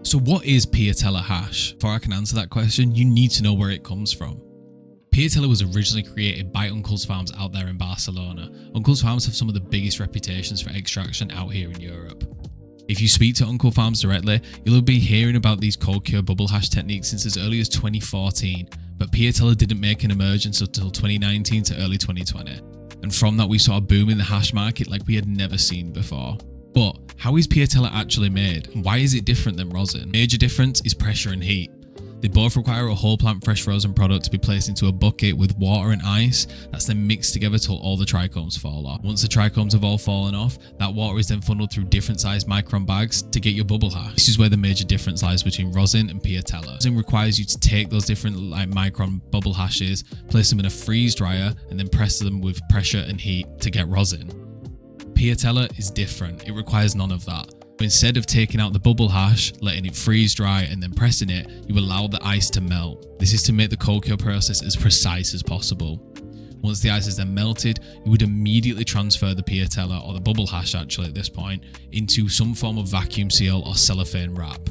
So what is Piatella hash? Before I can answer that question, you need to know where it comes from. Piatella was originally created by Uncle's Farms out there in Barcelona. Uncle's Farms have some of the biggest reputations for extraction out here in Europe. If you speak to Uncle Farms directly, you'll be hearing about these cold cure bubble hash techniques since as early as 2014, but Piatella didn't make an emergence until 2019 to early 2020. And from that we saw a boom in the hash market like we had never seen before. But how is Piatella actually made, and why is it different than rosin? Major difference is pressure and heat. They both require a whole plant fresh frozen product to be placed into a bucket with water and ice that's then mixed together till all the trichomes fall off. Once the trichomes have all fallen off, that water is then funneled through different sized micron bags to get your bubble hash. This is where the major difference lies between rosin and Piatella. Rosin requires you to take those different micron bubble hashes, place them in a freeze dryer, and then press them with pressure and heat to get rosin. Piatella is different. It requires none of that. Instead of taking out the bubble hash, letting it freeze dry and then pressing it, you allow the ice to melt. This is to make the cold cure process as precise as possible. Once the ice is then melted, you would immediately transfer the Piatella, or the bubble hash actually at this point, into some form of vacuum seal or cellophane wrap.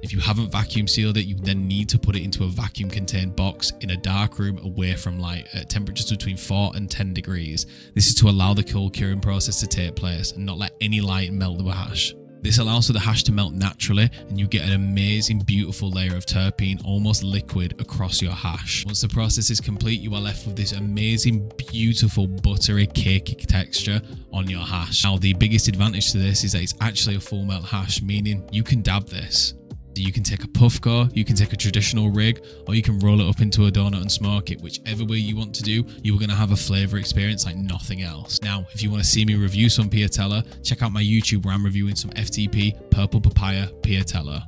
If you haven't vacuum sealed it, you then need to put it into a vacuum contained box in a dark room away from light at temperatures between 4 and 10 degrees. This is to allow the cold curing process to take place and not let any light melt the hash. This allows for the hash to melt naturally, and you get an amazing, beautiful layer of terpene, almost liquid, across your hash. Once the process is complete, you are left with this amazing, beautiful, buttery, cakey texture on your hash. Now, the biggest advantage to this is that it's actually a full melt hash, meaning you can dab this. You can take a puff go, you can take a traditional rig, or you can roll it up into a donut and smoke it. Whichever way you want to do, you are going to have a flavour experience like nothing else. Now, if you want to see me review some Piatella, check out my YouTube where I'm reviewing some FTP Purple Papaya Piatella.